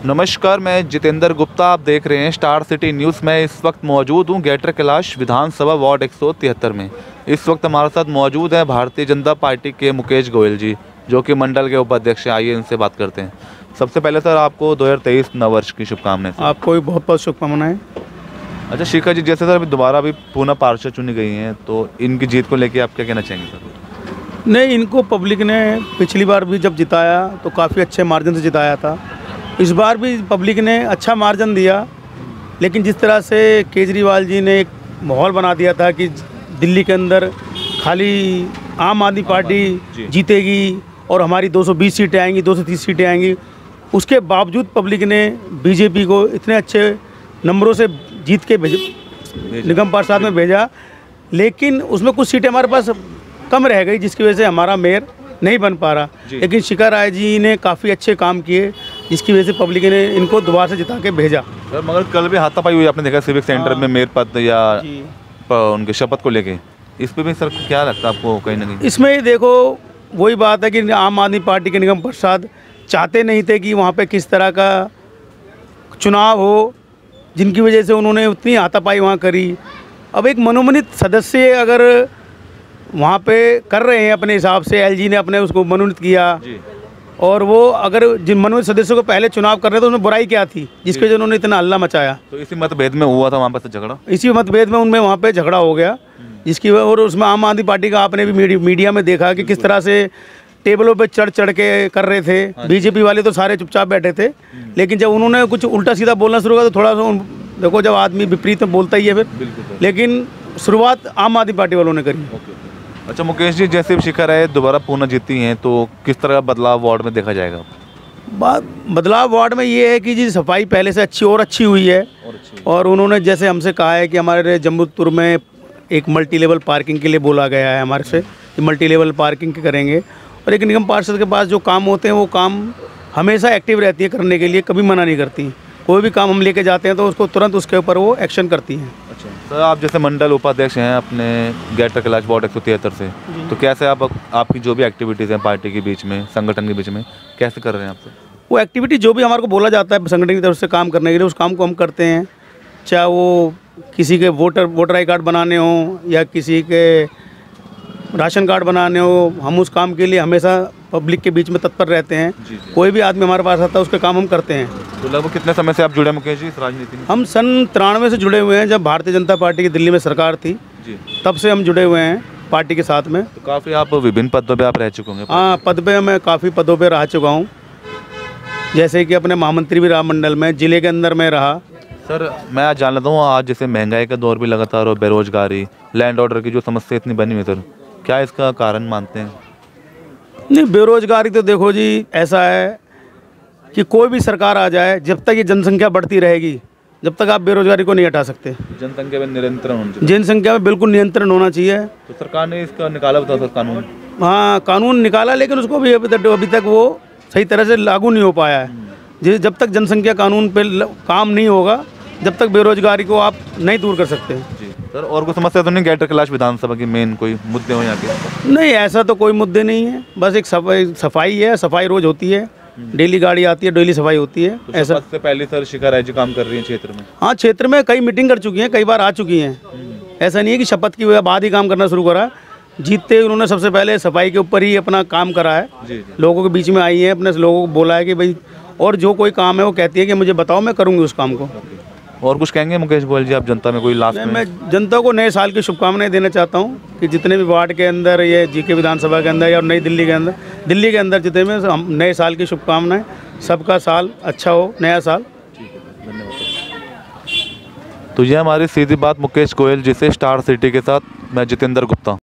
नमस्कार, मैं जितेंद्र गुप्ता। आप देख रहे हैं स्टार सिटी न्यूज़। मैं इस वक्त मौजूद हूं ग्रेटर कैलाश विधानसभा वार्ड 173 में। इस वक्त हमारे साथ मौजूद हैं भारतीय जनता पार्टी के मुकेश गोयल जी, जो कि मंडल के उपाध्यक्ष हैं। आइए इनसे बात करते हैं। सबसे पहले सर, आपको 2023 नववर्ष की शुभकामनाएं। आपको भी बहुत बहुत शुभकामनाएं। अच्छा शिखा जी, जैसे सर अभी दोबारा भी पुनः पार्षद चुनी गई हैं, तो इनकी जीत को लेकर आप क्या कहना चाहेंगे सर? नहीं, इनको पब्लिक ने पिछली बार भी जब जिताया तो काफ़ी अच्छे मार्जिन से जिताया था। इस बार भी पब्लिक ने अच्छा मार्जिन दिया, लेकिन जिस तरह से केजरीवाल जी ने एक माहौल बना दिया था कि दिल्ली के अंदर खाली आम आदमी पार्टी जीतेगी और हमारी 220 सीटें आएंगी, 230 सीटें आएंगी, उसके बावजूद पब्लिक ने बीजेपी को इतने अच्छे नंबरों से जीत के निगम पार्षद में भेजा, लेकिन उसमें कुछ सीटें हमारे पास कम रह गई, जिसकी वजह से हमारा मेयर नहीं बन पा रहा। लेकिन शिखा राय जी ने काफ़ी अच्छे काम किए, जिसकी वजह से पब्लिक ने इनको दोबारा से जिता के भेजा। सर मगर कल भी हाथापाई हुई, आपने देखा सिविक सेंटर में मेयर पद या उनके शपथ को लेके। इस पे भी सर क्या लगता है आपको कहीं ना कहीं? इसमें देखो वही बात है कि आम आदमी पार्टी के निगम पार्षद चाहते नहीं थे कि वहाँ पे किस तरह का चुनाव हो, जिनकी वजह से उन्होंने उतनी हाथापाई वहाँ करी। अब एक मनोनीत सदस्य अगर वहाँ पे कर रहे हैं अपने हिसाब से, एलजी ने अपने उसको मनोनीत किया, और वो अगर जिन मनोनीत सदस्यों को पहले चुनाव कर रहे थे, उसमें बुराई क्या थी जिसके वजह उन्होंने इतना हल्ला मचाया? तो इसी मतभेद में हुआ था वहाँ पर झगड़ा। इसी मतभेद में उनमें वहाँ पे झगड़ा हो गया, जिसकी और उसमें आम आदमी पार्टी का आपने भी मीडिया में देखा कि किस तरह से टेबलों पे चढ़ चढ़ के कर रहे थे। बीजेपी वाले तो सारे चुपचाप बैठे थे, लेकिन जब उन्होंने कुछ उल्टा सीधा बोलना शुरू किया तो थोड़ा सा देखो, जब आदमी विपरीत में बोलता ही है फिर। लेकिन शुरुआत आम आदमी पार्टी वालों ने करी। अच्छा मुकेश जी, जैसे शिखा राय दोबारा पुनः जीती हैं, तो किस तरह का बदलाव वार्ड में देखा जाएगा? बदलाव वार्ड में ये है कि जी सफाई पहले से अच्छी हुई है, और उन्होंने जैसे हमसे कहा है कि हमारे जम्बूपुर में एक मल्टी लेवल पार्किंग के लिए बोला गया है हमारे से कि मल्टी लेवल पार्किंग करेंगे। और एक निगम पार्षद के पास जो काम होते हैं वो काम हमेशा एक्टिव रहती है करने के लिए, कभी मना नहीं करती। कोई भी काम हम लेके जाते हैं तो उसको तुरंत उसके ऊपर वो एक्शन करती हैं। अच्छा सर, आप जैसे मंडल उपाध्यक्ष हैं अपने ग्रेटर कैलाश वार्ड 173 से, तो कैसे आपकी जो भी एक्टिविटीज़ हैं पार्टी के बीच में, संगठन के बीच में, कैसे कर रहे हैं आपसे? वो एक्टिविटी जो भी हमारे को बोला जाता है संगठन की तरफ से काम करने के लिए, उस काम को हम करते हैं। चाहे वो किसी के वोटर आई कार्ड बनाने हो या किसी के राशन कार्ड बनाने हो, हम उस काम के लिए हमेशा पब्लिक के बीच में तत्पर रहते हैं। कोई भी आदमी हमारे पास आता है उसके काम हम करते हैं। तो लगभग कितने समय से आप जुड़े मुकेश जी इस राजनीति में? हम सन 93 से जुड़े हुए हैं, जब भारतीय जनता पार्टी की दिल्ली में सरकार थी तब से हम जुड़े हुए हैं पार्टी के साथ में। तो काफ़ी आप विभिन्न पदों पर आप रह चुके होंगे? हाँ, पद पे मैं काफ़ी पदों पर रह चुका हूँ, जैसे कि अपने महामंत्री भी रहा मंडल में, जिले के अंदर में रहा। सर मैं आज जान लेता हूँ, आज जैसे महंगाई का दौर भी लगातार और बेरोजगारी, लैंड ऑर्डर की जो समस्या इतनी बनी हुई, सर क्या इसका कारण मानते हैं? नहीं, बेरोजगारी तो देखो जी ऐसा है कि कोई भी सरकार आ जाए, जब तक ये जनसंख्या बढ़ती रहेगी, जब तक आप बेरोजगारी को नहीं हटा सकते। जनसंख्या में नियंत्रण होना चाहिए। जनसंख्या में बिल्कुल नियंत्रण होना चाहिए। तो सरकार ने इसका निकाला बताओ सर कानून? हाँ, कानून निकाला, लेकिन उसको भी अभी तक वो सही तरह से लागू नहीं हो पाया है। जब तक जनसंख्या कानून पे काम नहीं होगा, जब तक बेरोजगारी को आप नहीं दूर कर सकते। जी सर, और कोई समस्या तो नहीं ग्रेटर कैलाश विधानसभा की मेन कोई मुद्दे हो यहाँ के? नहीं, ऐसा तो कोई मुद्दे नहीं है, बस एक सफाई है। सफाई रोज होती है, डेली गाड़ी आती है, डेली सफाई होती है। तो ऐसा से पहले सर शिखा राय जी काम कर रही है क्षेत्र में? हाँ, क्षेत्र में कई मीटिंग कर चुकी हैं, कई बार आ चुकी हैं। ऐसा नहीं है कि शपथ की बाद ही काम करना शुरू करा। जीतते उन्होंने सबसे पहले सफाई के ऊपर ही अपना काम करा है। लोगों के बीच में आई है, अपने लोगों को बोला है कि भाई, और जो कोई काम है वो कहती है कि मुझे बताओ, मैं करूँगी उस काम को। और कुछ कहेंगे मुकेश गोयल जी आप जनता में कोई लास्ट में? मैं जनता को नए साल की शुभकामनाएं देना चाहता हूं कि जितने भी वार्ड के अंदर, ये जीके विधानसभा के अंदर या नई दिल्ली के अंदर जितने में हम नए साल की शुभकामनाएं, सबका साल अच्छा हो, नया साल। ठीक है, धन्यवाद। तो ये हमारी सीधी बात मुकेश गोयल जी से, स्टार सिटी के साथ मैं जितेंद्र गुप्ता।